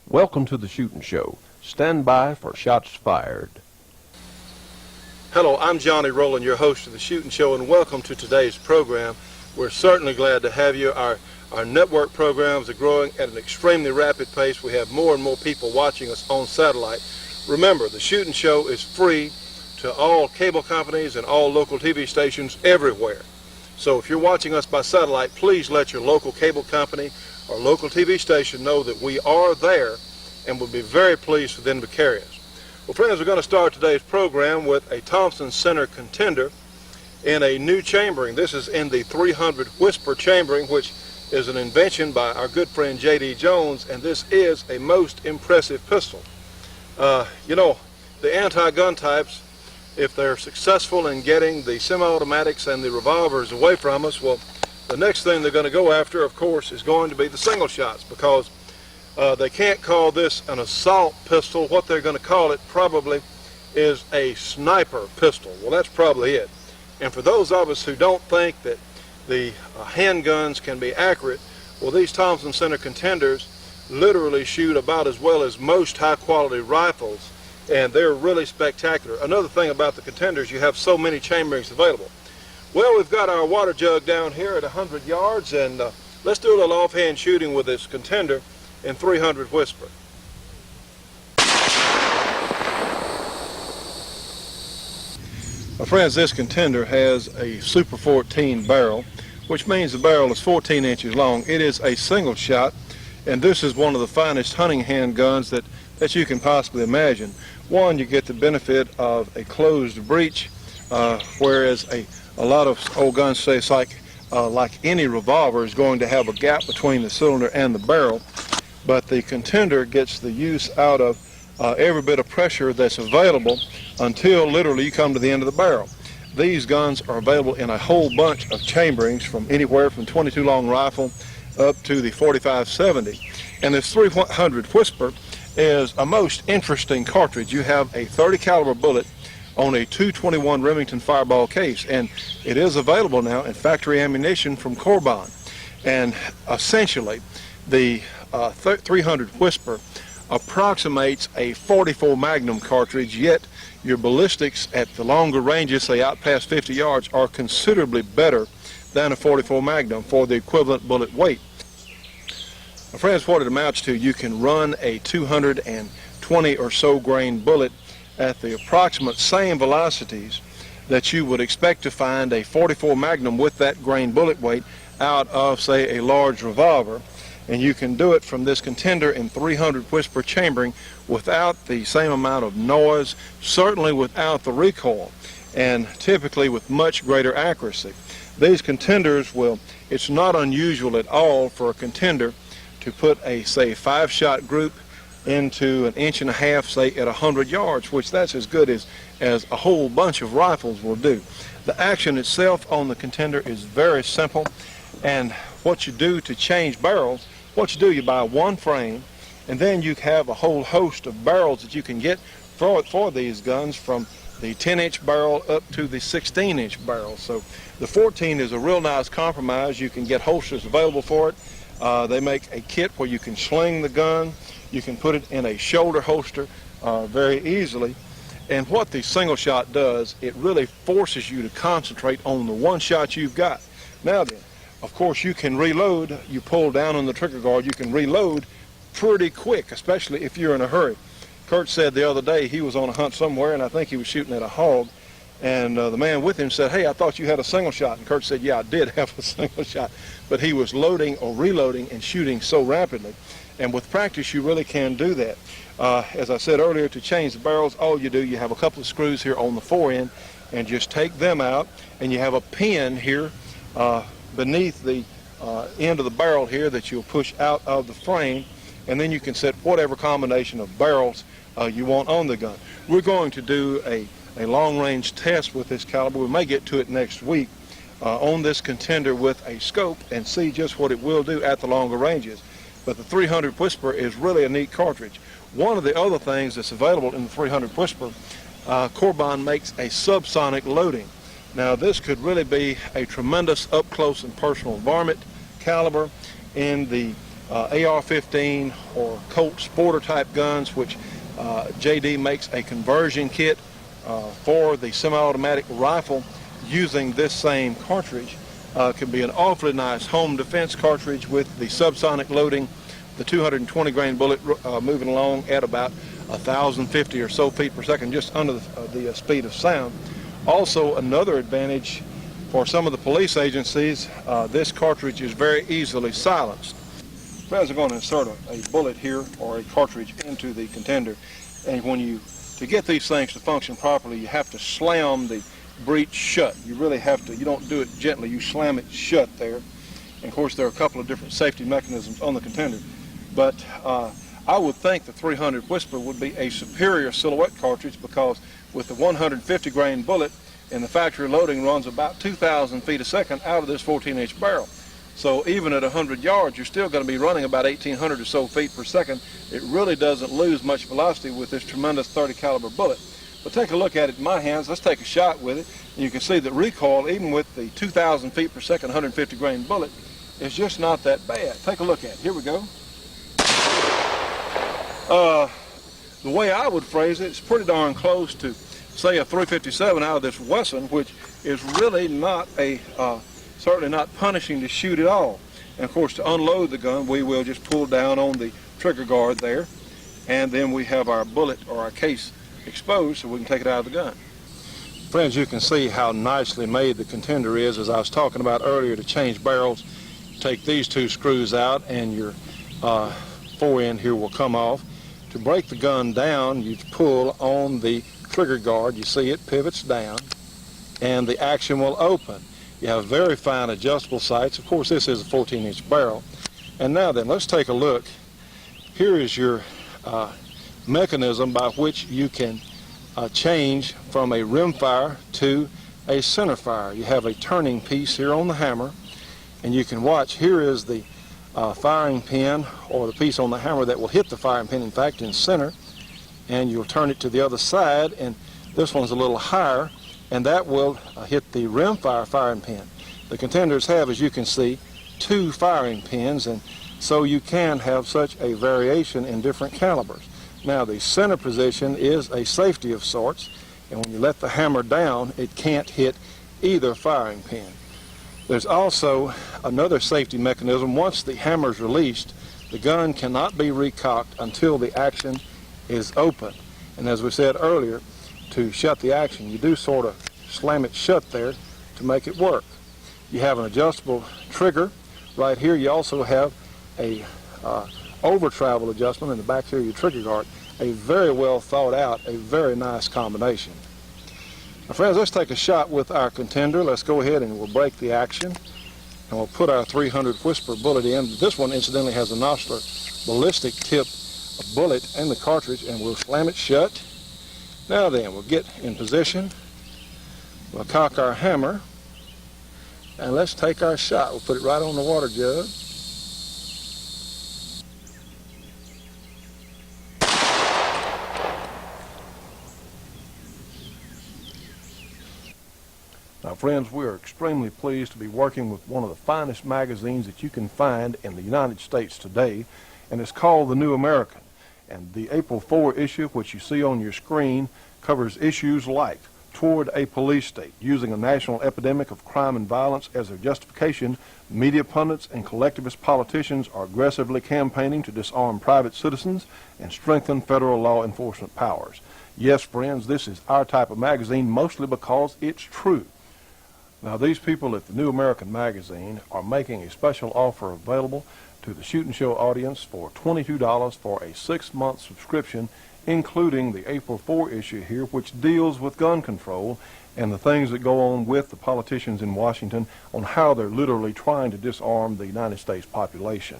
Welcome to the Shootin' Show. Stand by for shots fired. Hello, I'm Johnny Rowland, your host of the Shootin' Show, and welcome to today's program. We're certainly glad to have you. Our network programs are growing at an extremely rapid pace. We have more and more people watching us on satellite. Remember, the Shootin' Show is free to all cable companies and all local TV stations everywhere. So if you're watching us by satellite, please let your local cable company or local TV station know that we are there, and we'll be very pleased for them to carry us. Well, friends, we're going to start today's program with a Thompson Center contender in a new chambering. This is in the 300 Whisper chambering, which is an invention by our good friend J.D. Jones, and this is a most impressive pistol. You know, the anti-gun types, if they're successful in getting the semi-automatics and the revolvers away from us, well, the next thing they're going to go after, of course, is going to be the single shots, because they can't call this an assault pistol. What they're going to call it probably is a sniper pistol. Well, that's probably it. And for those of us who don't think that the handguns can be accurate, well, these Thompson Center contenders literally shoot about as well as most high-quality rifles, and they're really spectacular. Another thing about the contenders, you have so many chamberings available. Well, we've got our water jug down here at 100 yards, and let's do a little offhand shooting with this contender in 300 Whisper. Friends, this contender has a Super 14 barrel, which means the barrel is 14 inches long. It is a single shot, and this is one of the finest hunting handguns that you can possibly imagine. One, you get the benefit of a closed breech, whereas a lot of old guns say it's like any revolver is going to have a gap between the cylinder and the barrel, but the contender gets the use out of every bit of pressure that's available until literally you come to the end of the barrel. These guns are available in a whole bunch of chamberings, from anywhere from 22 long rifle up to the 45-70. And this 300 Whisper is a most interesting cartridge. You have a 30 caliber bullet on a 221 Remington Fireball case, and it is available now in factory ammunition from Corbon. And essentially, the 300 Whisper approximates a 44 Magnum cartridge, yet your ballistics at the longer ranges, say out past 50 yards, are considerably better than a 44 Magnum for the equivalent bullet weight. Now, friends, what it amounts to, you can run a 220 or so grain bullet at the approximate same velocities that you would expect to find a 44 Magnum with that grain bullet weight out of, say, a large revolver. And you can do it from this contender in 300 Whisper chambering without the same amount of noise, certainly without the recoil, and typically with much greater accuracy. These contenders it's not unusual at all for a contender to put a, say, 5-shot group into an inch and a half, say, at 100 yards, which that's as good as a whole bunch of rifles will do. The action itself on the contender is very simple, and what you do to change barrels, you buy one frame, and then you have a whole host of barrels that you can get for these guns, from the 10-inch barrel up to the 16-inch barrel. So the 14 is a real nice compromise. You can get holsters available for it. They make a kit where you can sling the gun. You can put it in a shoulder holster very easily. And what the single shot does, it really forces you to concentrate on the one shot you've got. Now then, of course, you can reload. You pull down on the trigger guard, you can reload pretty quick, especially if you're in a hurry. Kurt said the other day he was on a hunt somewhere, and I think he was shooting at a hog, and the man with him said, "Hey, I thought you had a single shot." And Kurt said, "Yeah, I did have a single shot," but he was loading or reloading and shooting so rapidly. And with practice, you really can do that. As I said earlier, to change the barrels, all you do, you have a couple of screws here on the fore end, and just take them out, and you have a pin here beneath the end of the barrel here that you'll push out of the frame, and then you can set whatever combination of barrels you want on the gun. We're going to do a long-range test with this caliber. We may get to it next week on this contender with a scope and see just what it will do at the longer ranges. But the 300 Whisper is really a neat cartridge. One of the other things that's available in the 300 Whisper, Corbon makes a subsonic loading. Now, this could really be a tremendous up-close and personal varmint caliber in the AR-15 or Colt Sporter type guns, which JD makes a conversion kit for the semi-automatic rifle using this same cartridge. Can be an awfully nice home defense cartridge with the subsonic loading, the 220 grain bullet moving along at about 1,050 or so feet per second, just under the speed of sound. Also, another advantage for some of the police agencies, this cartridge is very easily silenced. Friends, are going to insert a bullet here or a cartridge into the contender, and to get these things to function properly, you have to slam the breech shut. You really have to. You don't do it gently. You slam it shut there. And of course, there are a couple of different safety mechanisms on the contender. But I would think the 300 Whisper would be a superior silhouette cartridge, because with the 150 grain bullet and the factory loading runs about 2,000 feet a second out of this 14-inch barrel. So even at 100 yards, you're still going to be running about 1,800 or so feet per second. It really doesn't lose much velocity with this tremendous 30 caliber bullet. But take a look at it in my hands. Let's take a shot with it. And you can see that recoil, even with the 2,000 feet per second 150 grain bullet, is just not that bad. Take a look at it. Here we go. The way I would phrase it, it's pretty darn close to, say, a 357 out of this Wesson, which is really not certainly not punishing to shoot at all. And of course, to unload the gun, we will just pull down on the trigger guard there, and then we have our bullet or our case exposed so we can take it out of the gun. Friends, you can see how nicely made the contender is. As I was talking about earlier, to change barrels, take these two screws out and your fore-end here will come off. To break the gun down, you pull on the trigger guard. You see it pivots down and the action will open. You have very fine adjustable sights. Of course, this is a 14-inch barrel. And now then, let's take a look. Here is your mechanism by which you can change from a rimfire to a centerfire. You have a turning piece here on the hammer, and you can watch. Here is the firing pin, or the piece on the hammer that will hit the firing pin, in fact, in center, and you'll turn it to the other side, and this one's a little higher, and that will hit the rimfire firing pin. The contenders have, as you can see, two firing pins, and so you can have such a variation in different calibers. Now, the center position is a safety of sorts, and when you let the hammer down, it can't hit either firing pin. There's also another safety mechanism. Once the hammer is released, the gun cannot be recocked until the action is open. And as we said earlier, to shut the action, you do sort of slam it shut there to make it work. You have an adjustable trigger. Right here you also have a over travel adjustment in the back here of your trigger guard. A very well thought out, a very nice combination. Now friends, let's take a shot with our contender. Let's go ahead and we'll break the action, and we'll put our 300 Whisper bullet in. This one incidentally has a Nosler ballistic tip bullet in the cartridge, and we'll slam it shut. Now then, we'll get in position. We'll cock our hammer, and let's take our shot. We'll put it right on the water jug. Now friends, we are extremely pleased to be working with one of the finest magazines that you can find in the United States today, and it's called The New American. And the April 4 issue, which you see on your screen, covers issues like Toward a Police State. Using a national epidemic of crime and violence as their justification, media pundits and collectivist politicians are aggressively campaigning to disarm private citizens and strengthen federal law enforcement powers. Yes, friends, this is our type of magazine, mostly because it's true. Now, these people at the New American magazine are making a special offer available to the Shootin' Show audience for $22 for a 6-month subscription, including the April 4 issue here, which deals with gun control and the things that go on with the politicians in Washington on how they're literally trying to disarm the United States population.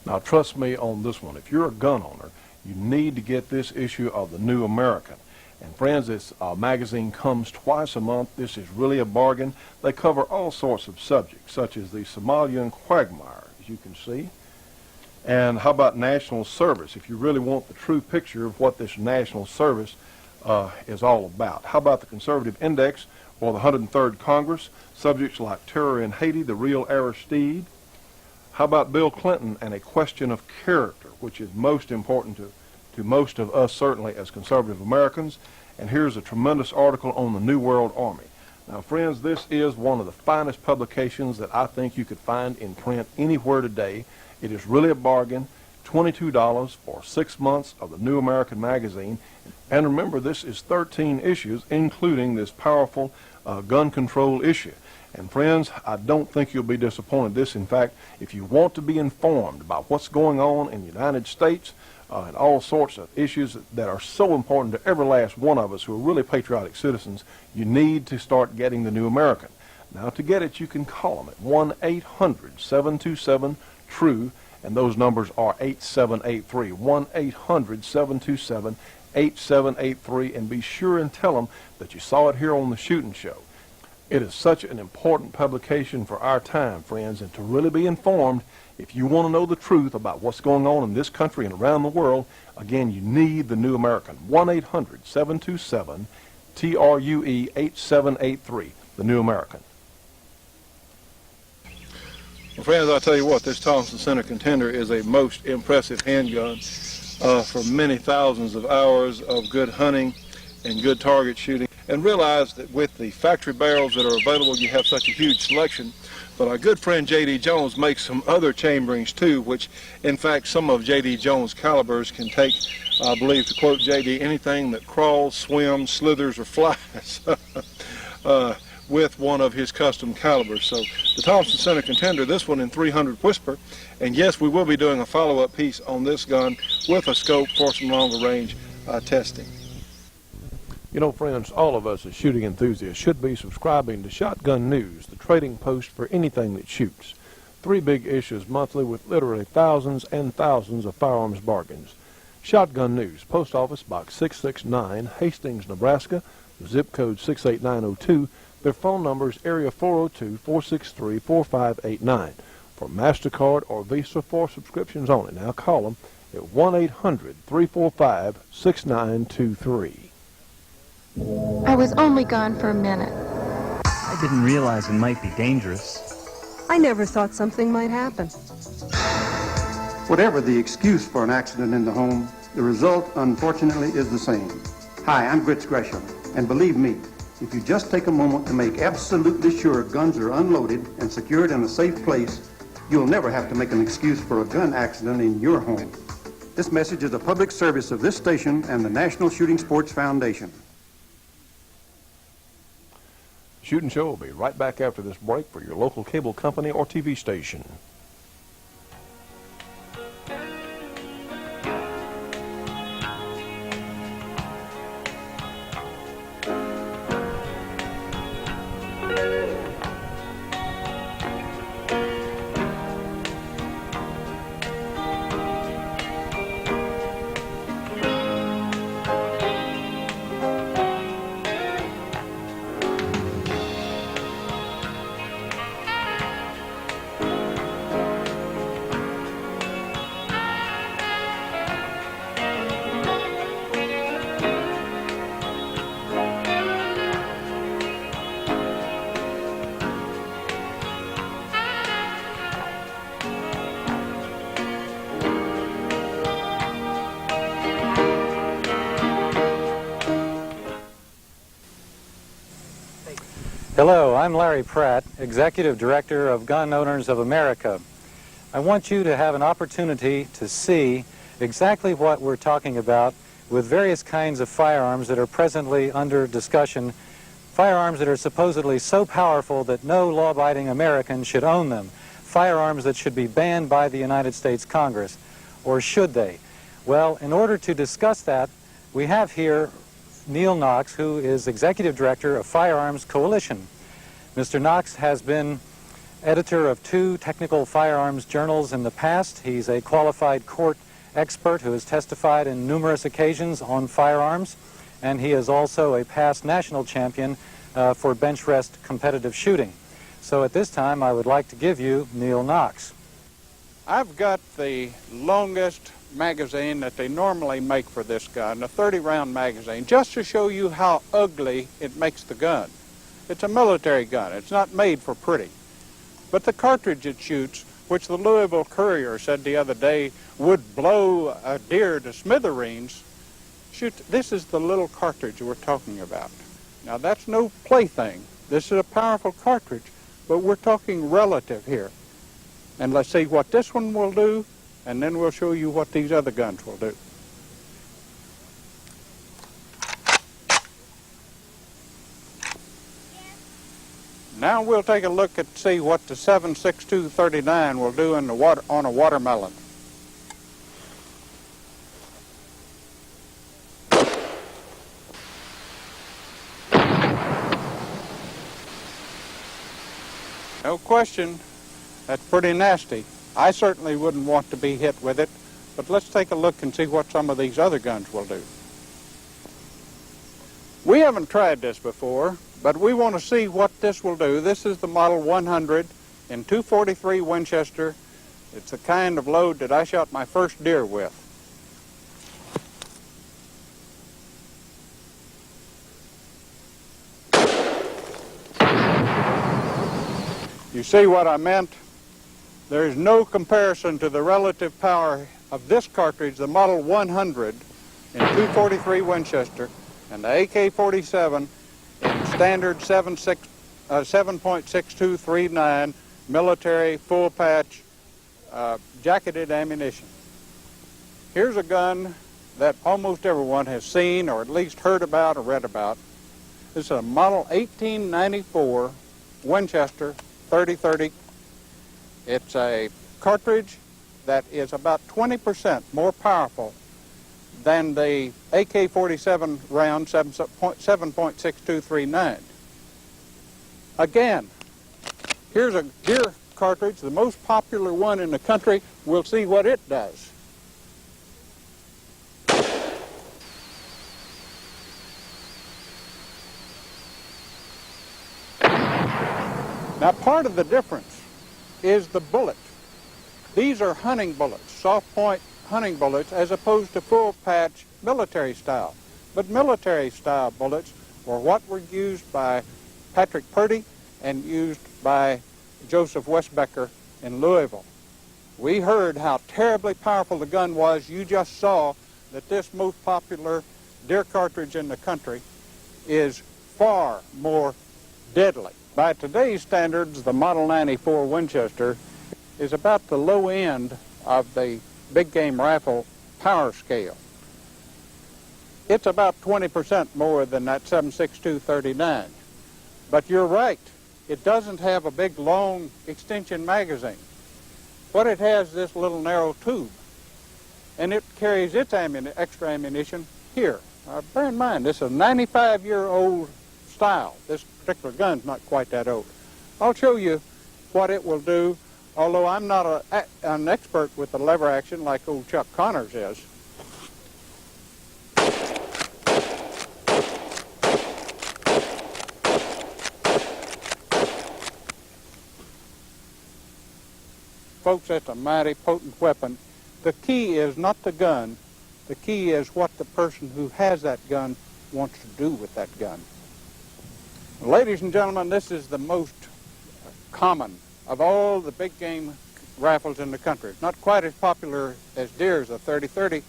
Now, trust me on this one. If you're a gun owner, you need to get this issue of the New American. And friends, this magazine comes twice a month. This is really a bargain. They cover all sorts of subjects, such as the Somalian quagmire, as you can see. And how about national service, if you really want the true picture of what this national service is all about. How about the conservative index or the 103rd Congress, subjects like terror in Haiti, the real Aristide, How about Bill Clinton and a question of character, which is most important to most of us, certainly as conservative Americans? And here's a tremendous article on the New World Army. Now, friends, this is one of the finest publications that I think you could find in print anywhere today. It is really a bargain. $22 for 6 months of the New American magazine. And remember, this is 13 issues, including this powerful gun control issue. And friends, I don't think you'll be disappointed. This, in fact, if you want to be informed about what's going on in the United States and all sorts of issues that are so important to every last one of us who are really patriotic citizens, you need to start getting the New American. Now, to get it, you can call them at 1-800-727-TRUE, and those numbers are 8783, 1-800-727-8783, and be sure and tell them that you saw it here on the Shootin' Show. It is such an important publication for our time, friends, and to really be informed, if you want to know the truth about what's going on in this country and around the world, again, you need the New American. 1-800-727-TRUE 8783, the New American. Well, friends, I'll tell you what, this Thompson Center Contender is a most impressive handgun for many thousands of hours of good hunting and good target shooting. And realize that with the factory barrels that are available, you have such a huge selection. But our good friend J.D. Jones makes some other chamberings too, which in fact some of J.D. Jones' calibers can take, I believe, to quote J.D., anything that crawls, swims, slithers, or flies with one of his custom calibers. So the Thompson Center Contender, this one in 300 Whisper. And yes, we will be doing a follow-up piece on this gun with a scope for some longer range testing. You know, friends, all of us as shooting enthusiasts should be subscribing to Shotgun News, the trading post for anything that shoots. 3 big issues monthly with literally thousands and thousands of firearms bargains. Shotgun News, Post Office Box 669, Hastings, Nebraska, zip code 68902. Their phone number is area 402-463-4589. For MasterCard or Visa for subscriptions only. Now call them at 1-800-345-6923. I was only gone for a minute. I didn't realize it might be dangerous. I never thought something might happen. Whatever the excuse for an accident in the home, the result, unfortunately, is the same. Hi, I'm Grits Gresham, and believe me, if you just take a moment to make absolutely sure guns are unloaded and secured in a safe place, you'll never have to make an excuse for a gun accident in your home. This message is a public service of this station and the National Shooting Sports Foundation. Shootin' Show will be right back after this break for your local cable company or TV station. Hello, I'm Larry Pratt, Executive Director of Gun Owners of America. I want you to have an opportunity to see exactly what we're talking about with various kinds of firearms that are presently under discussion, firearms that are supposedly so powerful that no law-abiding American should own them, firearms that should be banned by the United States Congress, or should they? Well, in order to discuss that, we have here Neil Knox, who is Executive Director of Firearms Coalition. Mr. Knox has been editor of 2 technical firearms journals in the past. He's a qualified court expert who has testified in numerous occasions on firearms, and he is also a past national champion for bench rest competitive shooting. So at this time, I would like to give you Neil Knox. I've got the longest magazine that they normally make for this gun, a 30-round magazine, just to show you how ugly it makes the gun. It's a military gun. It's not made for pretty. But the cartridge it shoots which the Louisville Courier said the other day would blow a deer to smithereens, shoot, this is the little cartridge we're talking about. Now that's no plaything. This is a powerful cartridge, but we're talking relative here. And let's see what this one will do, and then we'll show you what these other guns will do. Now we'll take a look at see what the 7.6239 will do in the water on a watermelon. No question, that's pretty nasty. I certainly wouldn't want to be hit with it, but let's take a look and see what some of these other guns will do. We haven't tried this before, but we want to see what this will do. This is the Model 100 in 243 Winchester. It's the kind of load that I shot my first deer with. You see what I meant? There is no comparison to the relative power of this cartridge, the Model 100 in 243 Winchester, and the AK-47 in standard 7.6239 military full patch jacketed ammunition. Here's a gun that almost everyone has seen or at least heard about or read about. This is a Model 1894 Winchester 30-30. It's a cartridge that is about 20% more powerful than the AK-47 round 7.6239. Again, here's a deer cartridge, the most popular one in the country. We'll see what it does. Now, part of the difference is the bullet. These are hunting bullets, soft point hunting bullets, as opposed to full patch military style. But military style bullets were what were used by Patrick Purdy and used by Joseph Westbecker in Louisville. We heard how terribly powerful the gun was. You just saw that this most popular deer cartridge in the country is far more deadly. By today's standards, the Model 94 Winchester is about the low end of the big game rifle power scale. It's about 20% more than that 7.6239. But you're right, it doesn't have a big long extension magazine. What it has is this little narrow tube, and it carries its extra ammunition here. Bear in mind, this is a 95-year-old style. This particular gun's not quite that old. I'll show you what it will do, although I'm not an expert with the lever action like old Chuck Connors is. Folks, that's a mighty potent weapon. The key is not the gun. The key is what the person who has that gun wants to do with that gun. Ladies and gentlemen, this is the most common of all the big game rifles in the country. It's not quite as popular as Deere's, the 30-30,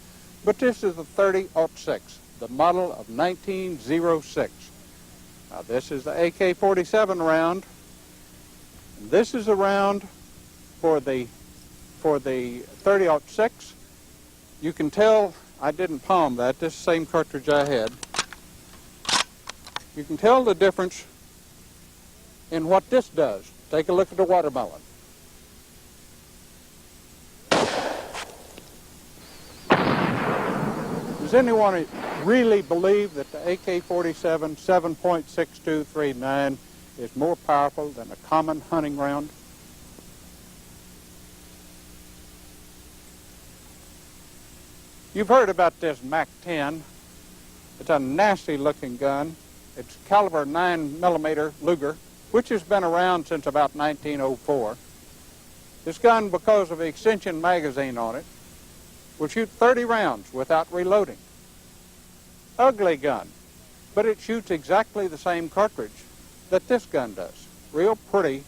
but this is the 30-06, the model of 1906. Now this is the AK-47 round. This is a round for the 30-06. You can tell I didn't palm that. This is the same cartridge I had. You can tell the difference in what this does. Take a look at the watermelon. Does anyone really believe that the AK-47 7.6239 is more powerful than a common hunting round? You've heard about this MAC-10. It's a nasty looking gun. It's caliber 9mm Luger, which has been around since about 1904. This gun, because of the extension magazine on it, will shoot 30 rounds without reloading. Ugly gun, but it shoots exactly the same cartridge that this gun does. Real pretty,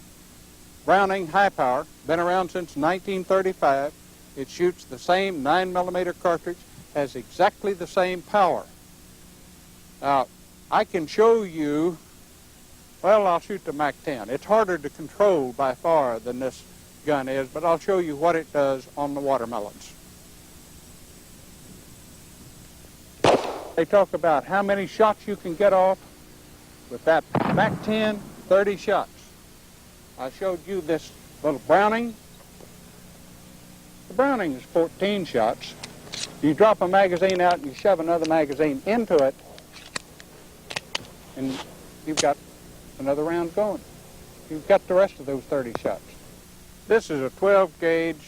Browning high power, been around since 1935. It shoots the same 9mm cartridge, has exactly the same power. Now, I can show you, well, I'll shoot the MAC-10. It's harder to control by far than this gun is, but I'll show you what it does on the watermelons. They talk about how many shots you can get off with that MAC-10, 30 shots. I showed you this little Browning. The Browning is 14 shots. You drop a magazine out and you shove another magazine into it, and you've got another round going. You've got the rest of those 30 shots. This is a 12-gauge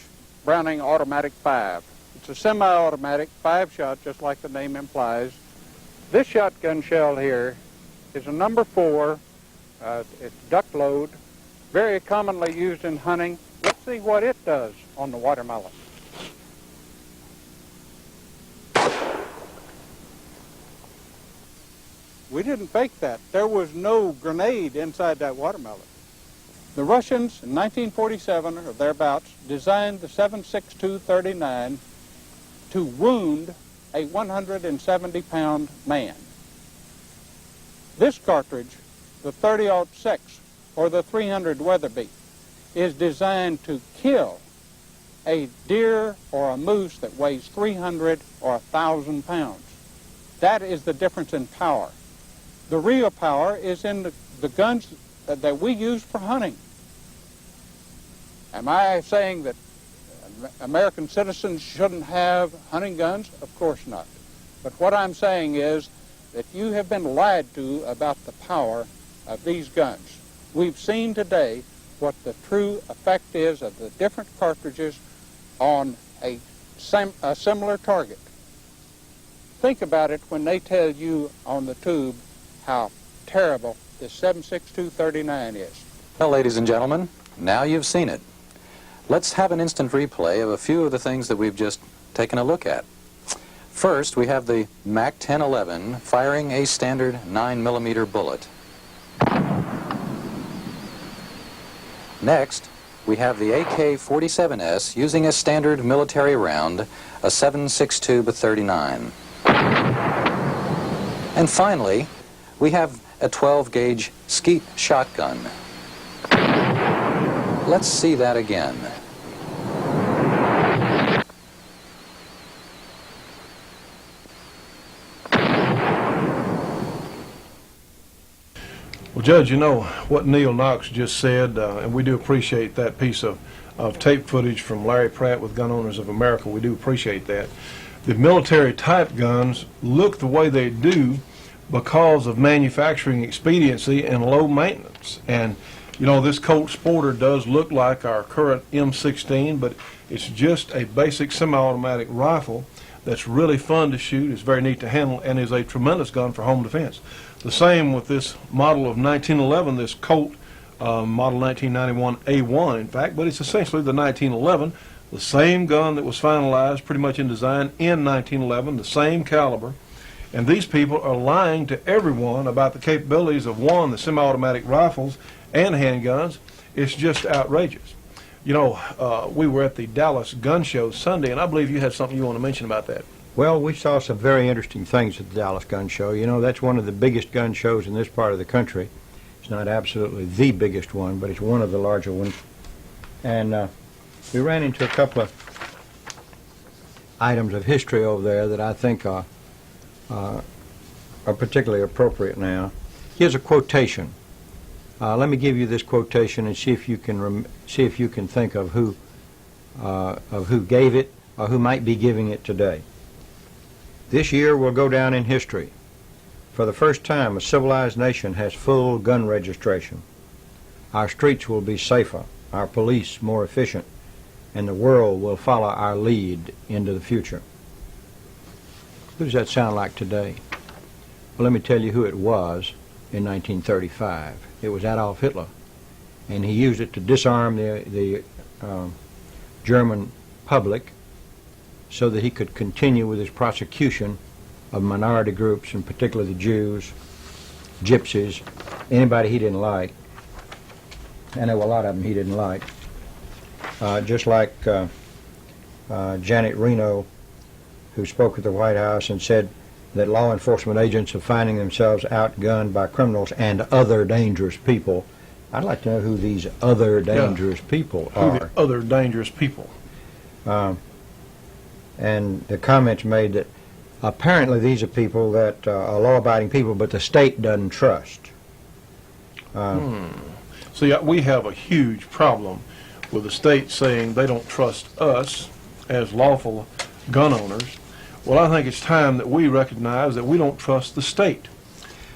Browning automatic 5. It's a semi-automatic 5-shot, just like the name implies. This shotgun shell here is a number 4. It's duck load, very commonly used in hunting. Let's see what it does on the watermelon. We didn't fake that. There was no grenade inside that watermelon. The Russians in 1947 or thereabouts designed the 7.62-39 to wound a 170-pound man. This cartridge, the 30-06 or the 300 Weatherby, is designed to kill a deer or a moose that weighs 300 or 1,000 pounds. That is the difference in power. The real power is in the guns that we use for hunting. Am I saying that American citizens shouldn't have hunting guns? Of course not. But what I'm saying is that you have been lied to about the power of these guns. We've seen today what the true effect is of the different cartridges on a similar target. Think about it when they tell you on the tube how terrible this 7.62-39 is. Well, ladies and gentlemen, now you've seen it. Let's have an instant replay of a few of the things that we've just taken a look at. First, we have the MAC-1011 firing a standard 9mm bullet. Next, we have the AK-47S using a standard military round, a 7.62-39. And finally, we have a 12-gauge skeet shotgun. Let's see that again. Well, Judge, you know what Neil Knox just said, and we do appreciate that piece of tape footage from Larry Pratt with Gun Owners of America. We do appreciate that. The military-type guns look the way they do because of manufacturing expediency and low maintenance. And, you know, this Colt Sporter does look like our current M16, but it's just a basic semi-automatic rifle that's really fun to shoot, it's very neat to handle, and is a tremendous gun for home defense. The same with this model of 1911, this Colt model 1991 A1, in fact, but it's essentially the 1911, the same gun that was finalized pretty much in design in 1911, the same caliber. And these people are lying to everyone about the capabilities of, one, the semi-automatic rifles and handguns. It's just outrageous. You know, we were at the Dallas Gun Show Sunday, and I believe you had something you want to mention about that. Well, we saw some very interesting things at the Dallas Gun Show. You know, that's one of the biggest gun shows in this part of the country. It's not absolutely the biggest one, but it's one of the larger ones. And we ran into a couple of items of history over there that I think are particularly appropriate now. Here's a quotation. Let me give you this quotation and see if you can think of who gave it or who might be giving it today. This year will go down in history. For the first time, a civilized nation has full gun registration. Our streets will be safer, our police more efficient, and the world will follow our lead into the future. Who does that sound like today? Well, let me tell you who it was in 1935. It was Adolf Hitler, and he used it to disarm the German public so that he could continue with his prosecution of minority groups, and particularly the Jews, gypsies, anybody he didn't like. and there were a lot of them he didn't like. Just like Janet Reno, who spoke at the White House and said that law enforcement agents are finding themselves outgunned by criminals and other dangerous people. I'd like to know who these other dangerous people are. Who the other dangerous people? And the comments made that apparently these are people that are law-abiding people, but the state doesn't trust. See, we have a huge problem with the state saying they don't trust us as lawful gun owners. Well, I think it's time that we recognize that we don't trust the state,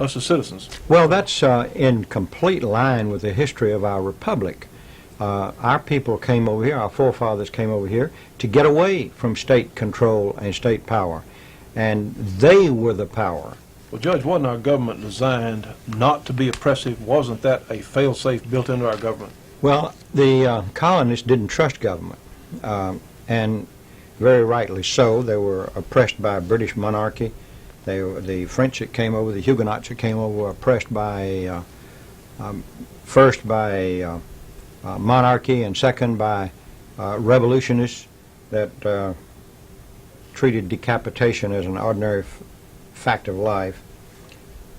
us as citizens. Well, that's in complete line with the history of our republic. Our people came over here, our forefathers came over here to get away from state control and state power, and they were the power. Well, Judge, wasn't our government designed not to be oppressive? Wasn't that a fail-safe built into our government? Well, the colonists didn't trust government, and very rightly so. They were oppressed by British monarchy. The French that came over, the Huguenots that came over, were oppressed by first by monarchy and second by revolutionists that treated decapitation as an ordinary fact of life.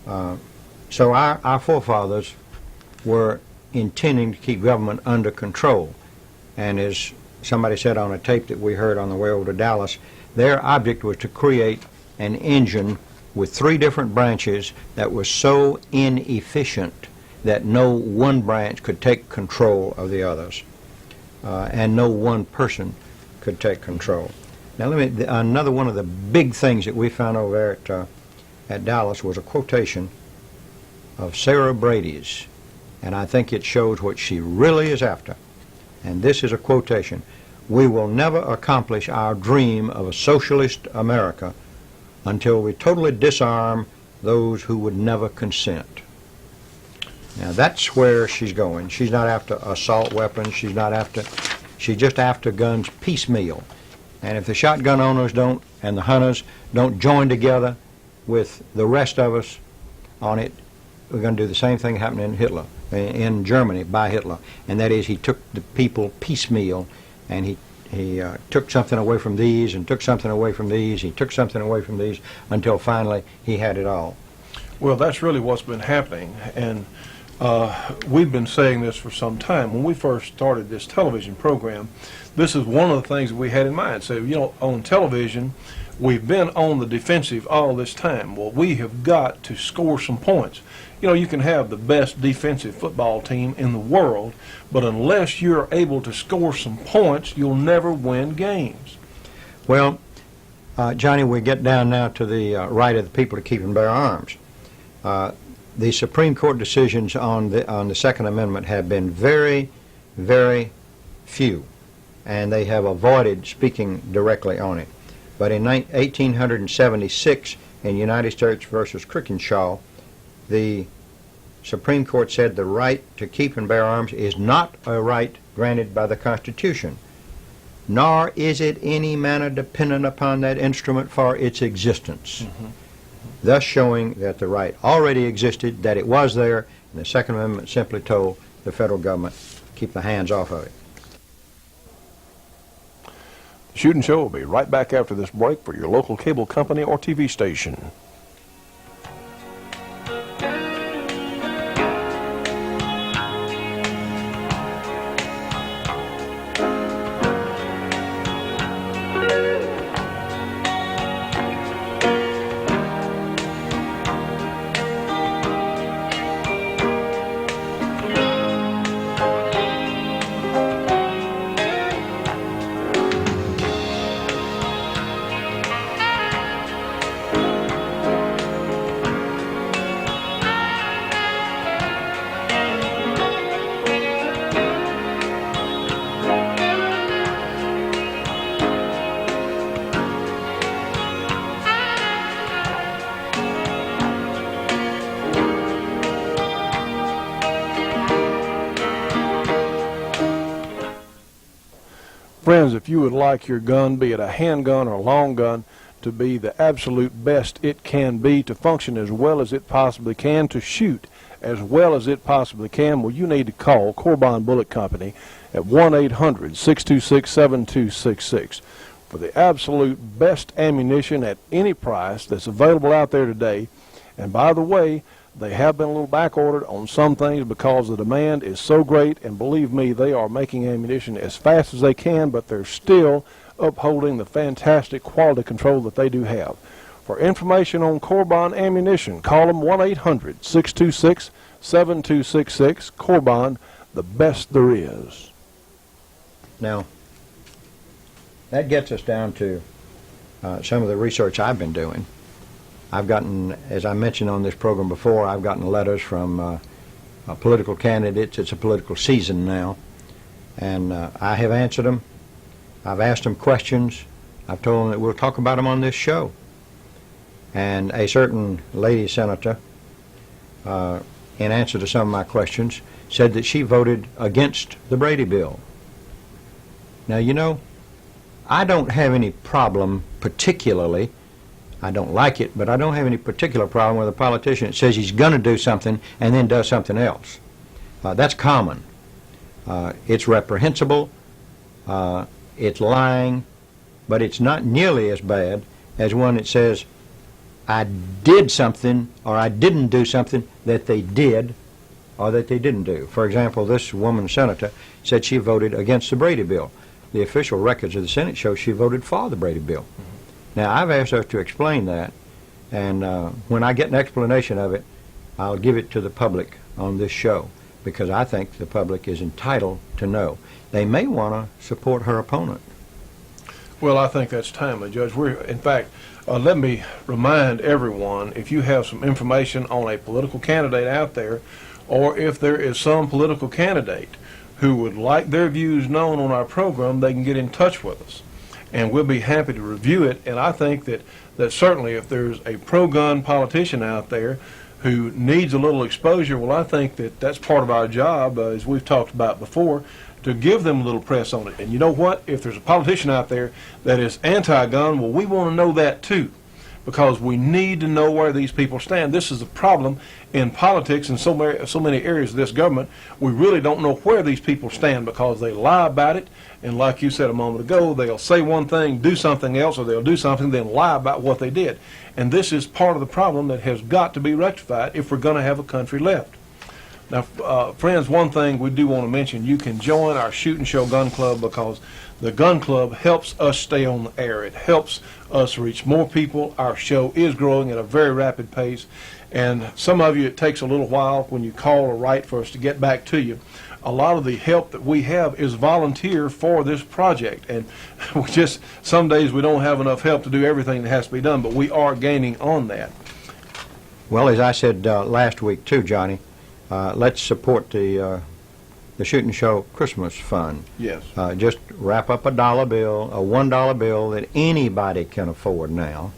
So our forefathers were intending to keep government under control, and as somebody said on a tape that we heard on the way over to Dallas, their object was to create an engine with 3 different branches that was so inefficient that no one branch could take control of the others, and no one person could take control. Now, another one of the big things that we found over there at Dallas was a quotation of Sarah Brady's, and I think it shows what she really is after. And this is a quotation: "We will never accomplish our dream of a socialist America until we totally disarm those who would never consent." Now that's where she's going. She's not after assault weapons. She's just after guns piecemeal. And if the shotgun owners don't, and the hunters don't join together with the rest of us on it, we're going to do the same thing happened in Germany by Hitler, and that is he took the people piecemeal, and he took something away from these and took something away from these, he took something away from these, until finally he had it all. Well, that's really what's been happening, and we've been saying this for some time. When we first started this television program, this is one of the things that we had in mind. So, you know, on television, we've been on the defensive all this time. Well, we have got to score some points. You know, you can have the best defensive football team in the world, but unless you're able to score some points, you'll never win games. Well, Johnny, we get down now to the right of the people to keep and bear arms. The Supreme Court decisions on the Second Amendment have been very, very few, and they have avoided speaking directly on it. But in 1876, in United States versus Crickenshaw, the Supreme Court said the right to keep and bear arms is not a right granted by the Constitution, nor is it any manner dependent upon that instrument for its existence. Thus showing that the right already existed, that it was there, and the Second Amendment simply told the federal government, keep the hands off of it. The Shootin' Show will be right back after this break for your local cable company or TV station. Friends, if you would like your gun, be it a handgun or a long gun, to be the absolute best it can be, to function as well as it possibly can, to shoot as well as it possibly can, well, you need to call Corbon Bullet Company at 1-800-626-7266 for the absolute best ammunition at any price that's available out there today. And by the way, they have been a little back ordered on some things because the demand is so great, and believe me, they are making ammunition as fast as they can, but they're still upholding the fantastic quality control that they do have. For information on Corbon ammunition, call them 1-800-626-7266. Corbon, the best there is. Now, that gets us down to some of the research I've been doing. I've gotten, as I mentioned on this program before, I've gotten letters from political candidates. It's a political season now, and I have answered them. I've asked them questions. I've told them that we'll talk about them on this show. And a certain lady senator, in answer to some of my questions, said that she voted against the Brady bill. Now, you know, I don't have any problem particularly, I don't like it, but I don't have any particular problem with a politician that says he's going to do something and then does something else. That's common. It's reprehensible, it's lying, but it's not nearly as bad as one that says, I did something or I didn't do something that they did or that they didn't do. For example, this woman senator said she voted against the Brady bill. The official records of the Senate show she voted for the Brady bill. Now, I've asked her to explain that, and when I get an explanation of it, I'll give it to the public on this show, because I think the public is entitled to know. They may want to support her opponent. Well, I think that's timely, Judge. In fact, let me remind everyone, if you have some information on a political candidate out there, or if there is some political candidate who would like their views known on our program, they can get in touch with us, and we'll be happy to review it. And I think that certainly if there's a pro-gun politician out there who needs a little exposure, well, I think that that's part of our job, as we've talked about before, to give them a little press on it. And you know what? If there's a politician out there that is anti-gun, well, we want to know that too, because we need to know where these people stand. This is a problem in politics in so many areas of this government. We really don't know where these people stand because they lie about it, and like you said a moment ago, they'll say one thing, do something else, or they'll do something, then lie about what they did. And this is part of the problem that has got to be rectified if we're going to have a country left. Now, friends, one thing we do want to mention, you can join our Shootin' Show Gun Club, because the Gun Club helps us stay on the air. It helps us reach more people. Our show is growing at a very rapid pace, and some of you, it takes a little while when you call or write for us to get back to you. A lot of the help that we have is volunteer for this project, and some days we don't have enough help to do everything that has to be done, but we are gaining on that. Well, as I said last week too, Johnny, let's support the Shootin' Show Christmas Fund. Yes. Just wrap up a $1 bill, a $1 bill that anybody can afford now.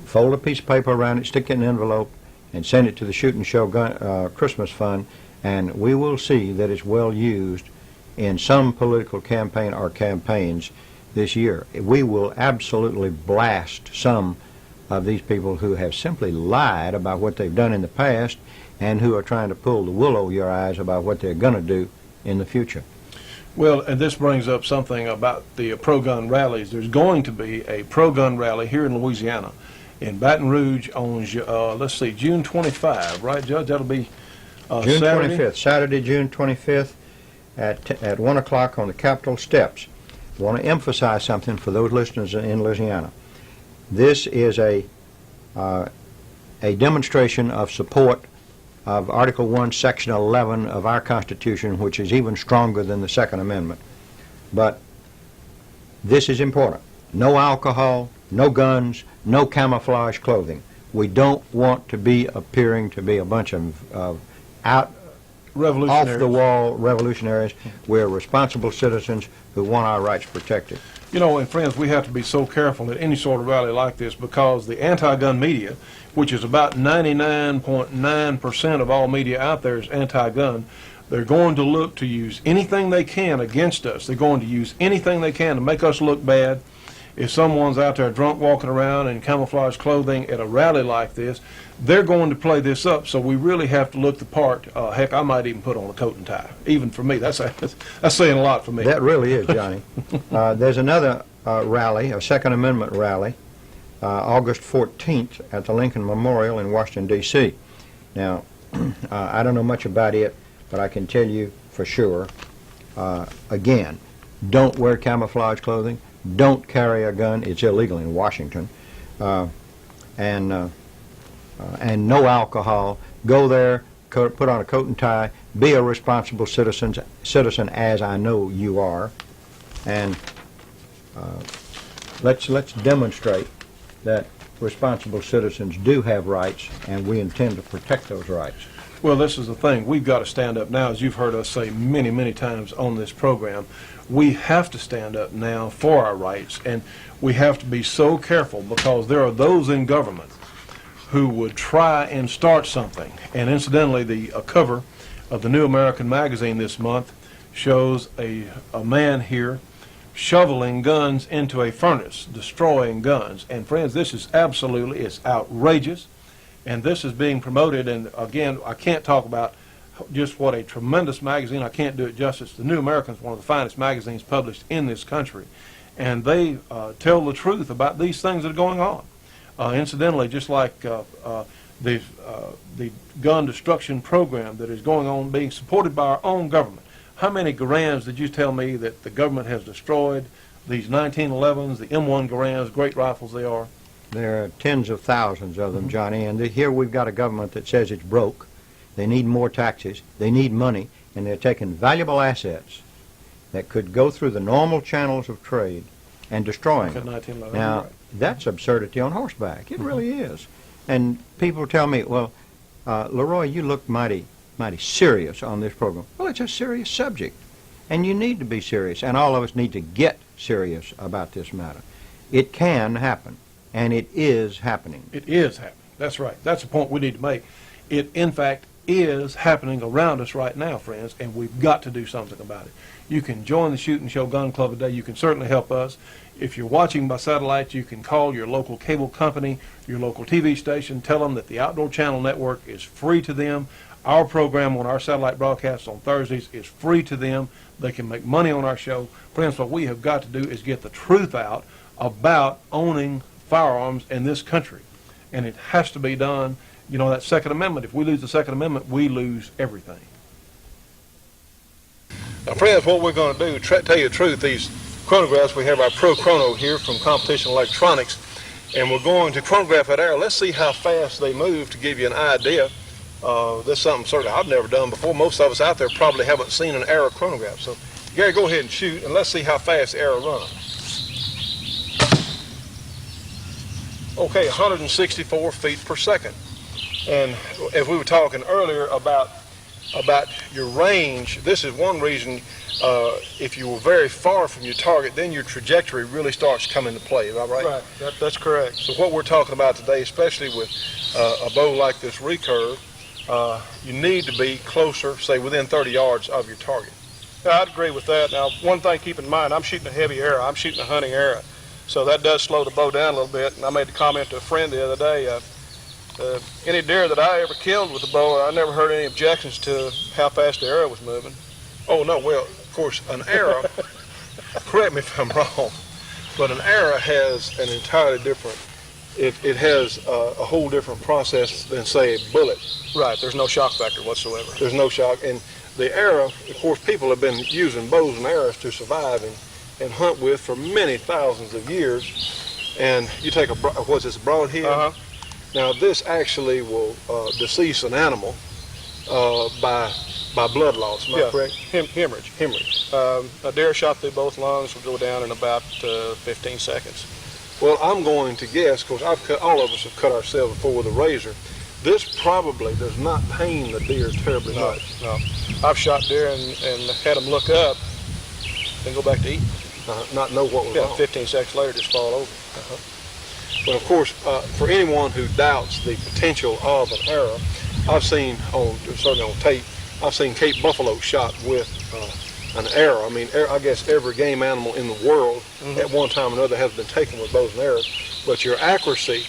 Fold a piece of paper around it, stick it in an envelope, and send it to the Shootin' Show Christmas Fund, and we will see that it's well used in some political campaign or campaigns this year. We will absolutely blast some of these people who have simply lied about what they've done in the past and who are trying to pull the wool over your eyes about what they're going to do in the future. Well, and this brings up something about the pro-gun rallies. There's going to be a pro-gun rally here in Louisiana, in Baton Rouge on, June 25, right, Judge? That'll be June Saturday? 25th, Saturday, June 25th at 1 o'clock on the Capitol steps. I want to emphasize something for those listeners in Louisiana. This is a demonstration of support of Article 1, Section 11 of our Constitution, which is even stronger than the Second Amendment. But this is important. No alcohol, no guns, no camouflage clothing. We don't want to be appearing to be a bunch of off-the-wall revolutionaries. We're responsible citizens who want our rights protected. You know, and friends, we have to be so careful at any sort of rally like this, because the anti-gun media, which is about 99.9% of all media out there, is anti-gun. They're going to look to use anything they can against us. They're going to use anything they can to make us look bad. if someone's out there drunk walking around in camouflage clothing at a rally like this, they're going to play this up. So we really have to look the part. Heck, I might even put on a coat and tie. Even for me, that's saying a lot for me. That really is, Johnny. There's another rally, a Second Amendment rally, August 14th at the Lincoln Memorial in Washington, D.C. Now, I don't know much about it, but I can tell you for sure, again, don't wear camouflage clothing, don't carry a gun, it's illegal in Washington, and no alcohol. Go there, put on a coat and tie, be a responsible citizen as I know you are, and let's demonstrate that responsible citizens do have rights, and we intend to protect those rights. Well, this is the thing. We've got to stand up now, as you've heard us say many, many times on this program. We have to stand up now for our rights, and we have to be so careful because there are those in government who would try and start something. And incidentally, the cover of the New American magazine this month shows a man here shoveling guns into a furnace, destroying guns. And friends, this is absolutely, it's outrageous. And this is being promoted, and again, I can't talk about just what a tremendous magazine. I can't do it justice. The New American is one of the finest magazines published in this country, and they tell the truth about these things that are going on. Incidentally, just like the gun destruction program that is going on, being supported by our own government. How many Garands did you tell me that the government has destroyed? These 1911s, the M1 Garands, great rifles they are. There are tens of thousands of them, Johnny, and here we've got a government that says it's broke. They need more taxes, they need money, and they're taking valuable assets that could go through the normal channels of trade and destroying them. Now, right. That's absurdity on horseback. It really is. And people tell me, well, Leroy, you look mighty serious on this program. Well, it's a serious subject, and you need to be serious, and all of us need to get serious about this matter. It can happen. And it is happening. It is happening. That's right. That's the point we need to make. It, in fact, is happening around us right now, friends, and we've got to do something about it. You can join the Shootin' Show Gun Club today. You can certainly help us. If you're watching by satellite, you can call your local cable company, your local TV station, tell them that the Outdoor Channel Network is free to them. Our program on our satellite broadcasts on Thursdays is free to them. They can make money on our show. Friends, what we have got to do is get the truth out about owning firearms in this country, and it has to be done. You know, that Second Amendment, if we lose the Second Amendment, we lose everything. Now, friends, what we're going to do, tell you the truth, these chronographs, we have our Pro Chrono here from Competition Electronics, and we're going to chronograph that arrow. Let's see how fast they move to give you an idea. This is something certainly I've never done before. Most of us out there probably haven't seen an arrow chronograph. So, Gary, go ahead and shoot, and let's see how fast the arrow runs. Okay, 164 feet per second. And as we were talking earlier about your range, this is one reason if you were very far from your target, then your trajectory really starts coming into play. Is that right? Right, that's correct. So what we're talking about today, especially with a bow like this recurve, you need to be closer, say within 30 yards of your target. Yeah, I'd agree with that. Now, one thing keep in mind, I'm shooting a heavy arrow. I'm shooting a hunting arrow. So that does slow the bow down a little bit. And I made the comment to a friend the other day, any deer that I ever killed with the bow, I never heard any objections to how fast the arrow was moving. Oh, no, well, of course, an arrow, correct me if I'm wrong, but an arrow has an entirely different, it has a whole different process than, say, a bullet. Right, there's no shock factor whatsoever. There's no shock. And the arrow, of course, people have been using bows and arrows to survive and hunt with for many thousands of years. And you take what's this, broadhead? Uh-huh. Now, this actually will decease an animal by blood loss, am I correct? Hemorrhage. A deer shot through both lungs will go down in about 15 seconds. Well, I'm going to guess, because all of us have cut ourselves before with a razor, this probably does not pain the deer terribly much. No. I've shot deer and had them look up, then go back to eat. Not know what was wrong. 15 seconds later, just fall over. But of course, for anyone who doubts the potential of an arrow, I've seen certainly on tape, I've seen Cape buffalo shot with an arrow. I mean, I guess every game animal in the world at one time or another has been taken with bows and arrows. But your accuracy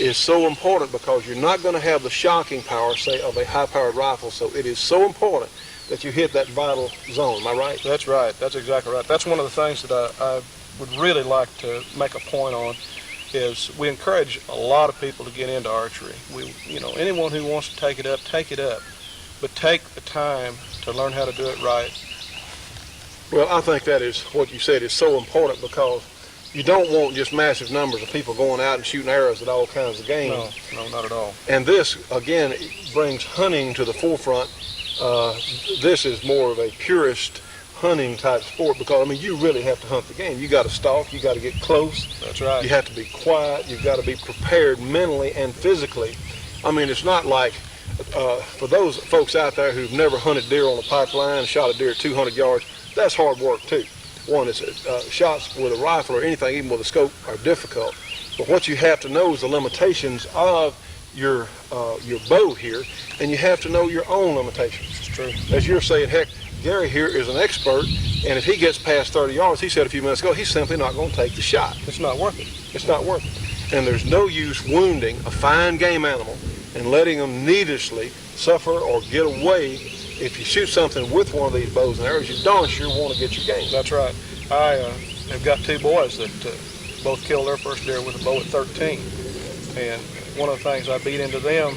is so important because you're not going to have the shocking power, say, of a high-powered rifle. So it is so important that you hit that vital zone. Am I right? That's right. That's exactly right. That's one of the things that I would really like to make a point on. Is we encourage a lot of people to get into archery. Anyone who wants to take it up, but take the time to learn how to do it right. Well, I think that is what you said is so important because you don't want just massive numbers of people going out and shooting arrows at all kinds of game. No, not at all. And this, again, brings hunting to the forefront. This is more of a purist hunting type sport because, I mean, you really have to hunt the game. You got to stalk, you got to get close. That's right. You have to be quiet, you've got to be prepared mentally and physically. I mean, it's not like, for those folks out there who've never hunted deer on a pipeline and shot a deer at 200 yards, that's hard work too. One is shots with a rifle or anything, even with a scope, are difficult. But what you have to know is the limitations of your bow here, and you have to know your own limitations. It's true. As you're saying, heck, Gary here is an expert, and if he gets past 30 yards, he said a few minutes ago, he's simply not going to take the shot. It's not worth it. It's not worth it. And there's no use wounding a fine game animal and letting them needlessly suffer or get away. If you shoot something with one of these bows and arrows, you darn sure want to get your game. That's right. I have got two boys that both killed their first deer with a bow at 13. And one of the things I beat into them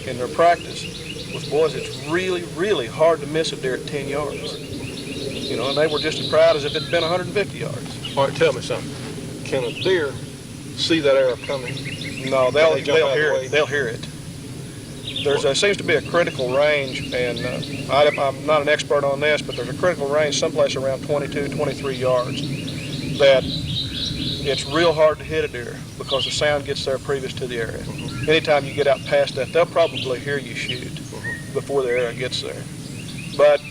in their practice was, boys, it's really, really hard to miss a deer at 10 yards. And they were just as proud as if it had been 150 yards. All right, tell me something. Can a deer see that arrow coming? No, they'll hear it. They'll hear it. There seems to be a critical range, and I'm not an expert on this, but there's a critical range someplace around 22, 23 yards that it's real hard to hit a deer because the sound gets there previous to the area. Anytime you get out past that, they'll probably hear you shoot before the arrow gets there. But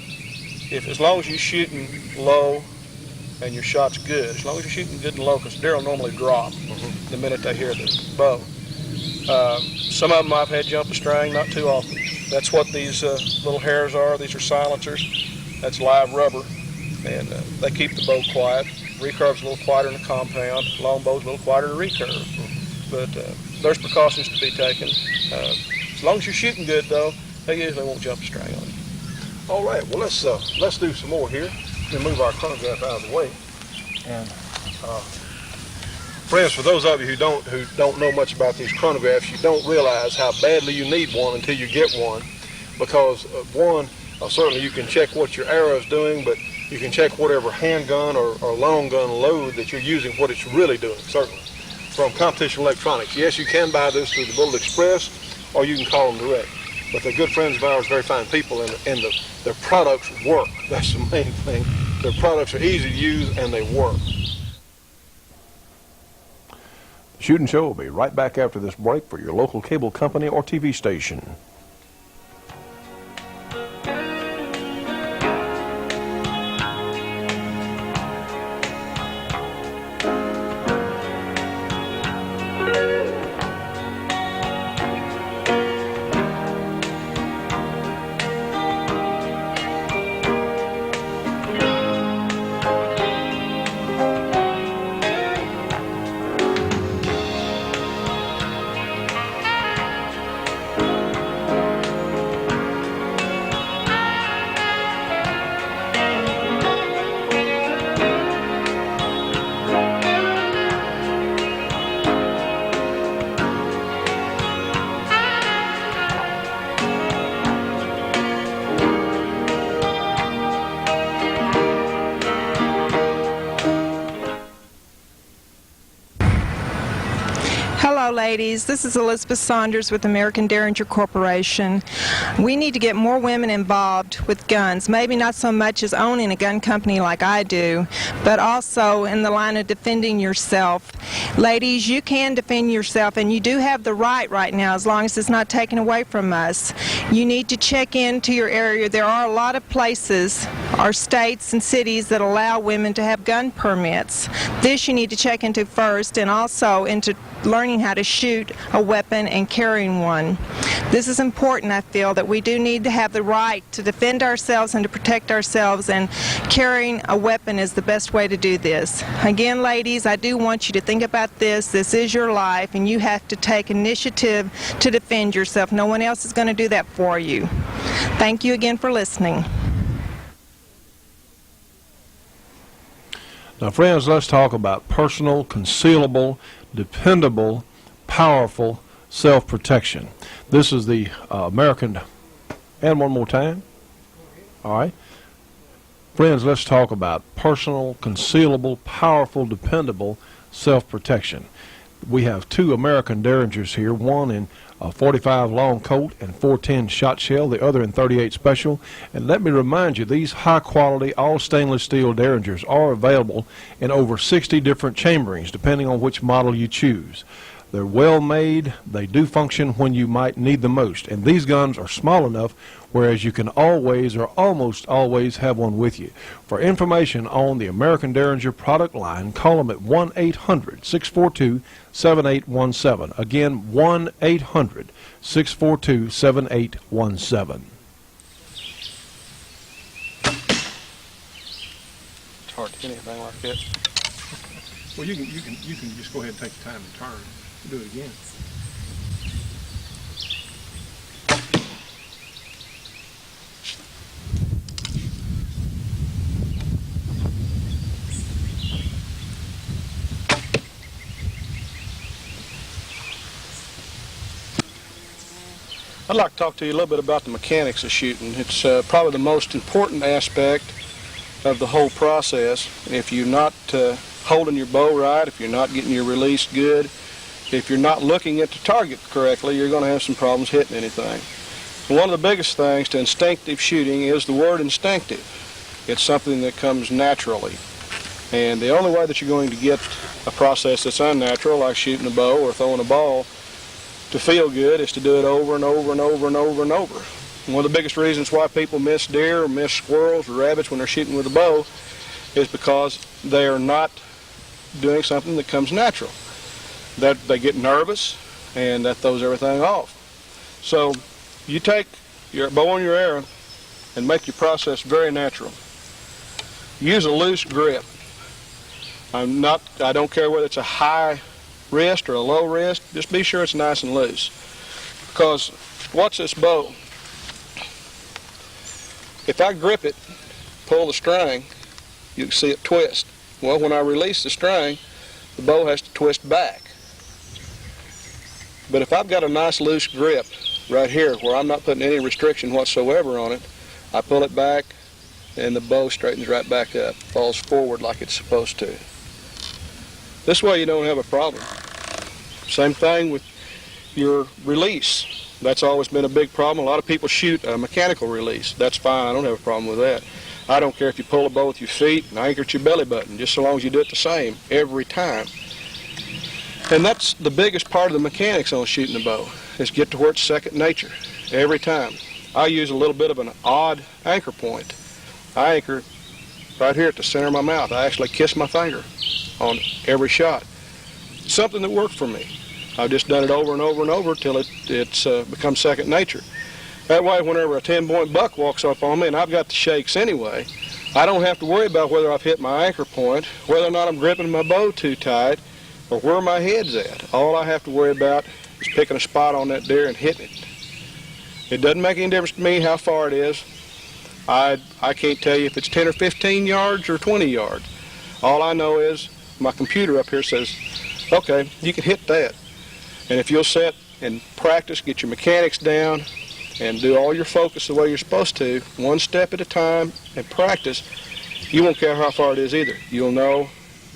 as long as you're shooting low and your shot's good, as long as you're shooting good and low, because deer will normally drop the minute they hear the bow. Some of them I've had jump a string, not too often. That's what these little hairs are. These are silencers. That's live rubber, and they keep the bow quiet. Recurve's a little quieter in the compound. Longbow's a little quieter in the recurve. But there's precautions to be taken. As long as you're shooting good, though, they usually won't jump a string on you. All right. Well, let's do some more here. We'll move our chronograph out of the way. And friends, for those of you who don't know much about these chronographs, you don't realize how badly you need one until you get one, because one, certainly you can check what your arrow is doing, but you can check whatever handgun or long gun load that you're using, what it's really doing, certainly. From Competition Electronics. Yes, you can buy this through the Bullet Express, or you can call them direct. But they're good friends of ours, very fine people, and their products work. That's the main thing. Their products are easy to use, and they work. The Shootin' Show will be right back after this break for your local cable company or TV station. Hello, ladies. This is Elizabeth Saunders with American Derringer Corporation. We need to get more women involved with guns, maybe not so much as owning a gun company like I do, but also in the line of defending yourself. Ladies, you can defend yourself, and you do have the right now, as long as it's not taken away from us. You need to check into your area. There are a lot of places, or states and cities, that allow women to have gun permits. This you need to check into first, and also into learning how to shoot a weapon and carrying one. This is important, I feel, that we do need to have the right to defend ourselves and to protect ourselves, and carrying a weapon is the best way to do this. Again, ladies, I do want you to think about this. This is your life, and you have to take initiative to defend yourself. No one else is going to do that for you. Thank you again for listening. Now, friends, let's talk about personal, concealable, dependable, powerful self-protection. This is the American, and one more time. All right. Friends, let's talk about personal, concealable, powerful, dependable self-protection. We have two American Derringers here, one in a .45 long Colt and .410 shot shell, the other in .38 special. And let me remind you, these high-quality, all stainless steel Derringers are available in over 60 different chamberings, depending on which model you choose. They're well made. They do function when you might need them most. And these guns are small enough whereas you can always or almost always have one with you. For information on the American Derringer product line, call them at 1-800-642-7817. Again, 1-800-642-7817. It's hard to hit anything like that. Well, you can just go ahead and take your time and turn. Do it again. I'd like to talk to you a little bit about the mechanics of shooting. It's probably the most important aspect of the whole process. If you're not holding your bow right, if you're not getting your release good, if you're not looking at the target correctly, you're going to have some problems hitting anything. And one of the biggest things to instinctive shooting is the word instinctive. It's something that comes naturally. And the only way that you're going to get a process that's unnatural, like shooting a bow or throwing a ball, to feel good is to do it over and over and over and over and over. And one of the biggest reasons why people miss deer or miss squirrels or rabbits when they're shooting with a bow is because they are not doing something that comes natural. That they get nervous, and that throws everything off. So you take your bow and your arrow and make your process very natural. Use a loose grip. I don't care whether it's a high wrist or a low wrist, just be sure it's nice and loose. Because watch this bow. If I grip it, pull the string, you can see it twist. Well, when I release the string, the bow has to twist back. But if I've got a nice loose grip right here where I'm not putting any restriction whatsoever on it, I pull it back and the bow straightens right back up, falls forward like it's supposed to. This way you don't have a problem. Same thing with your release. That's always been a big problem. A lot of people shoot a mechanical release. That's fine, I don't have a problem with that. I don't care if you pull a bow with your feet and anchor at your belly button, just so long as you do it the same every time. And that's the biggest part of the mechanics on shooting the bow, is get to where it's second nature every time. I use a little bit of an odd anchor point. I anchor right here at the center of my mouth. I actually kiss my finger on every shot. Something that worked for me. I've just done it over and over and over till it's become second nature. That way, whenever a 10-point buck walks up on me, and I've got the shakes anyway, I don't have to worry about whether I've hit my anchor point, whether or not I'm gripping my bow too tight, or where my head's at. All I have to worry about is picking a spot on that deer and hitting it. It doesn't make any difference to me how far it is. I can't tell you if it's 10 or 15 yards or 20 yards. All I know is my computer up here says, okay, you can hit that. And if you'll sit and practice, get your mechanics down, and do all your focus the way you're supposed to, one step at a time, and practice, you won't care how far it is either. You'll know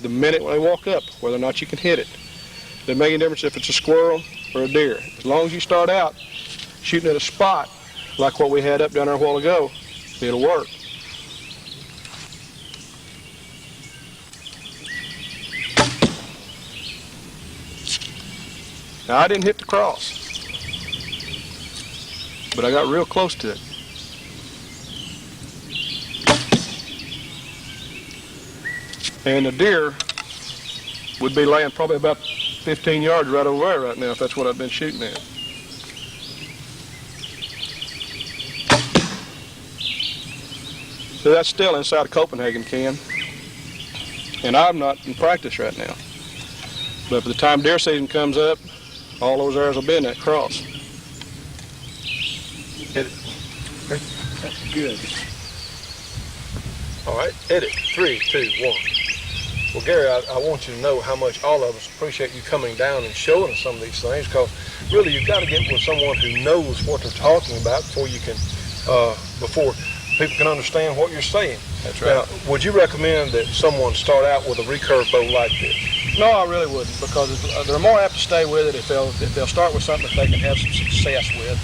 the minute when they walk up whether or not you can hit it. It doesn't make any difference if it's a squirrel or a deer. As long as you start out shooting at a spot like what we had up down there a while ago, it'll work. Now, I didn't hit the cross, but I got real close to it. And the deer would be laying probably about 15 yards right over there right now, if that's what I've been shooting at. So that's still inside a Copenhagen can, and I'm not in practice right now. But by the time deer season comes up, all those arrows will be in that cross. Hit it. Good. All right, edit. 3, 2, 1. Well, Gary, I want you to know how much all of us appreciate you coming down and showing us some of these things, because really you've got to get with someone who knows what they're talking about before you can, before people can understand what you're saying. That's right. Now, would you recommend that someone start out with a recurve bow like this? No, I really wouldn't, because they're more apt to stay with it if they'll start with something that they can have some success with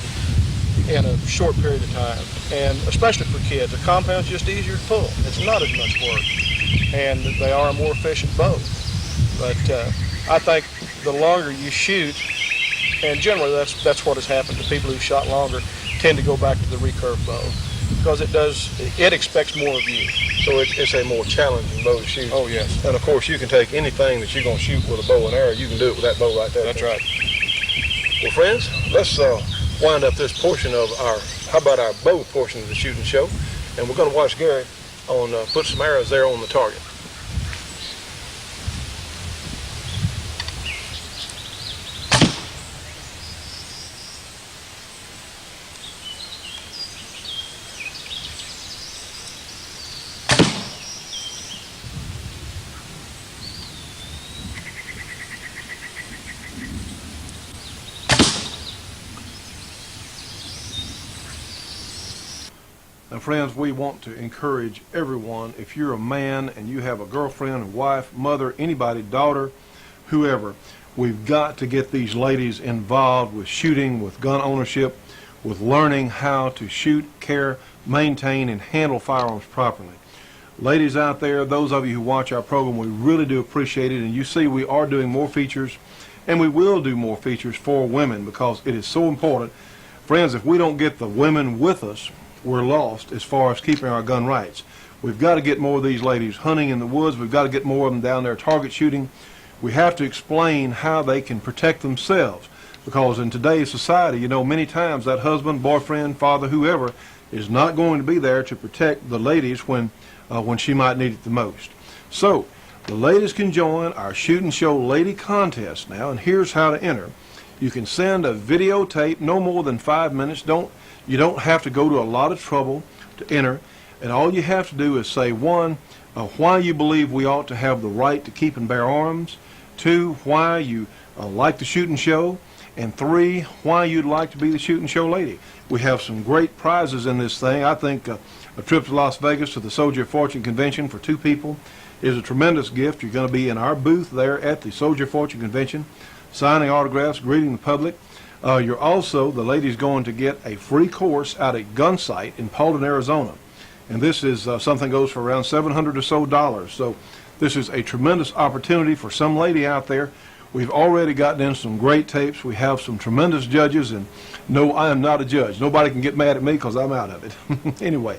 in a short period of time. And especially for kids, a compound's just easier to pull. It's not as much work, and they are a more efficient bow. But I think the longer you shoot, and generally that's what has happened to people who shot longer, tend to go back to the recurve bow, because it expects more of you. So it's a more challenging bow to shoot. Oh, yes. And of course, you can take anything that you're going to shoot with a bow and arrow, you can do it with that bow right there. That's right. Well, friends, let's wind up this portion of how about our bow portion of the shooting show, and we're going to watch Gary put some arrows there on the target. Now, friends, we want to encourage everyone, if you're a man and you have a girlfriend, a wife, mother, anybody, daughter, whoever, we've got to get these ladies involved with shooting, with gun ownership, with learning how to shoot, care, maintain, and handle firearms properly. Ladies out there, those of you who watch our program, we really do appreciate it. And you see, we are doing more features, and we will do more features for women, because it is so important. Friends, if we don't get the women with us, we're lost as far as keeping our gun rights. We've got to get more of these ladies hunting in the woods. We've got to get more of them down there target shooting. We have to explain how they can protect themselves, because in today's society, you know, many times that husband, boyfriend, father, whoever is not going to be there to protect the ladies when she might need it the most. So the ladies can join our Shoot and Show Lady Contest now, and here's how to enter. You can send a videotape, no more than 5 minutes. You don't have to go to a lot of trouble to enter, and all you have to do is say, 1, why you believe we ought to have the right to keep and bear arms, 2, why you like the Shoot and Show, and 3, why you'd like to be the Shoot and Show lady. We have some great prizes in this thing. I think a trip to Las Vegas to the Soldier of Fortune Convention for 2 people is a tremendous gift. You're going to be in our booth there at the Soldier of Fortune Convention, signing autographs, greeting the public. You're also, the lady's going to get a free course out at Gunsight in Paulden, Arizona. And this is something goes for around $700 or so. So this is a tremendous opportunity for some lady out there. We've already gotten in some great tapes. We have some tremendous judges, and no, I am not a judge. Nobody can get mad at me because I'm out of it. Anyway,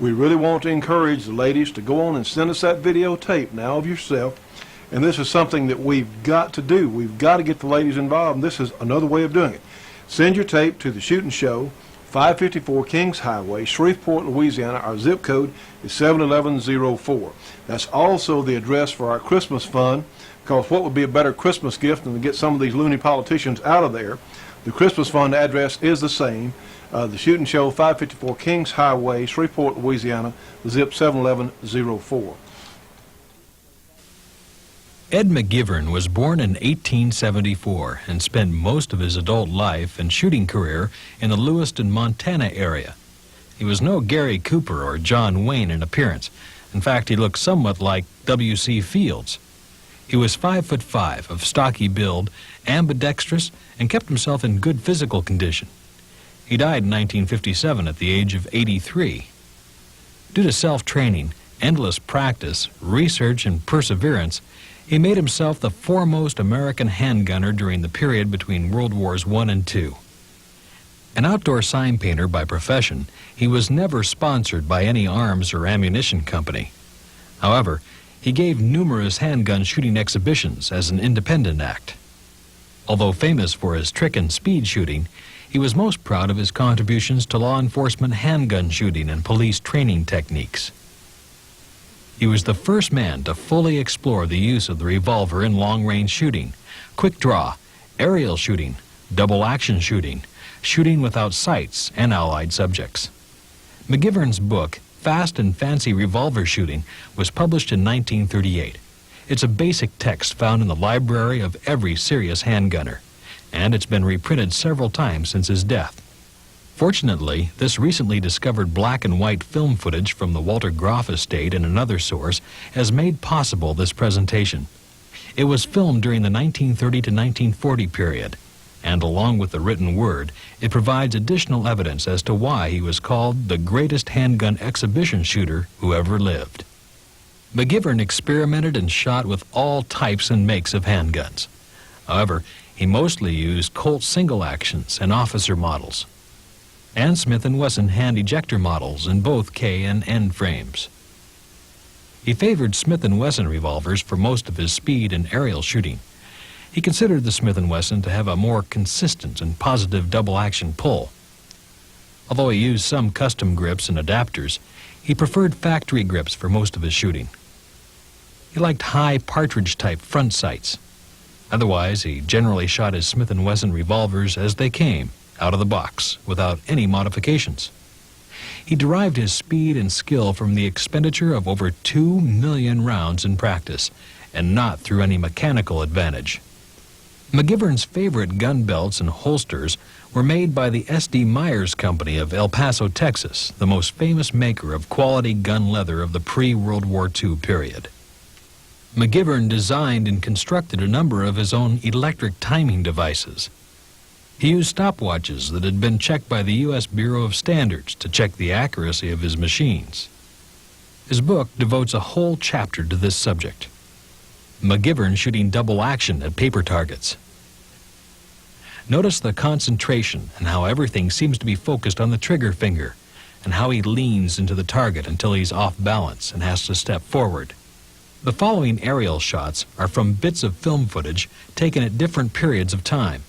we really want to encourage the ladies to go on and send us that videotape now of yourself. And this is something that we've got to do. We've got to get the ladies involved, and this is another way of doing it. Send your tape to the Shoot and Show, 554 Kings Highway, Shreveport, Louisiana. Our zip code is 71104. That's also the address for our Christmas fund, because what would be a better Christmas gift than to get some of these loony politicians out of there? The Christmas fund address is the same. The Shoot and Show, 554 Kings Highway, Shreveport, Louisiana, zip 71104. Ed McGivern was born in 1874 and spent most of his adult life and shooting career in the Lewiston, Montana area. He was no Gary Cooper or John Wayne in appearance. In fact, he looked somewhat like W.C. Fields. He was 5'5", of stocky build, ambidextrous, and kept himself in good physical condition. He died in 1957 at the age of 83. Due to self-training, endless practice, research, and perseverance, he made himself the foremost American handgunner during the period between World Wars I and II. An outdoor sign painter by profession, he was never sponsored by any arms or ammunition company. However, he gave numerous handgun shooting exhibitions as an independent act. Although famous for his trick and speed shooting, he was most proud of his contributions to law enforcement handgun shooting and police training techniques. He was the first man to fully explore the use of the revolver in long-range shooting, quick draw, aerial shooting, double-action shooting, shooting without sights, and allied subjects. McGivern's book, Fast and Fancy Revolver Shooting, was published in 1938. It's a basic text found in the library of every serious handgunner, and it's been reprinted several times since his death. Fortunately, this recently discovered black and white film footage from the Walter Groff estate and another source has made possible this presentation. It was filmed during the 1930 to 1940 period, and along with the written word, it provides additional evidence as to why he was called the greatest handgun exhibition shooter who ever lived. McGivern experimented and shot with all types and makes of handguns. However, he mostly used Colt single actions and officer models, and Smith & Wesson hand ejector models in both K and N frames. He favored Smith & Wesson revolvers for most of his speed and aerial shooting. He considered the Smith & Wesson to have a more consistent and positive double-action pull. Although he used some custom grips and adapters, he preferred factory grips for most of his shooting. He liked high partridge-type front sights. Otherwise, he generally shot his Smith & Wesson revolvers as they came, out of the box, without any modifications. He derived his speed and skill from the expenditure of over 2 million rounds in practice, and not through any mechanical advantage. McGivern's favorite gun belts and holsters were made by the S.D. Myers Company of El Paso, Texas, the most famous maker of quality gun leather of the pre-World War II period. McGivern designed and constructed a number of his own electric timing devices. He used stopwatches that had been checked by the U.S. Bureau of Standards to check the accuracy of his machines. His book devotes a whole chapter to this subject. McGivern shooting double action at paper targets. Notice the concentration and how everything seems to be focused on the trigger finger, and how he leans into the target until he's off balance and has to step forward. The following aerial shots are from bits of film footage taken at different periods of time.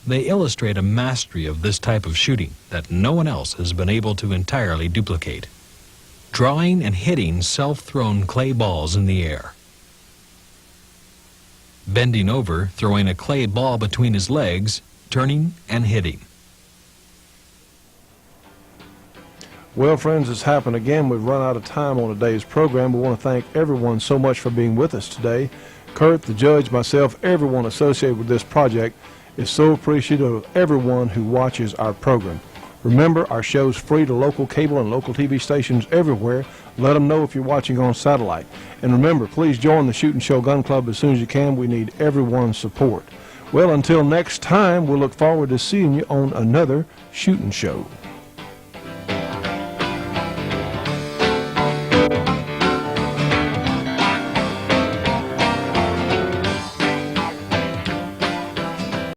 They illustrate a mastery of this type of shooting that no one else has been able to entirely duplicate. Drawing and hitting self-thrown clay balls in the air. Bending over, throwing a clay ball between his legs, turning and hitting. Well, friends, it's happened again. We've run out of time on today's program. We want to thank everyone so much for being with us today. Kurt, the judge, myself, everyone associated with this project is so appreciative of everyone who watches our program. Remember, our show's free to local cable and local TV stations everywhere. Let them know if you're watching on satellite. And remember, please join the Shootin' Show Gun Club as soon as you can. We need everyone's support. Well, until next time, we'll look forward to seeing you on another Shootin' Show.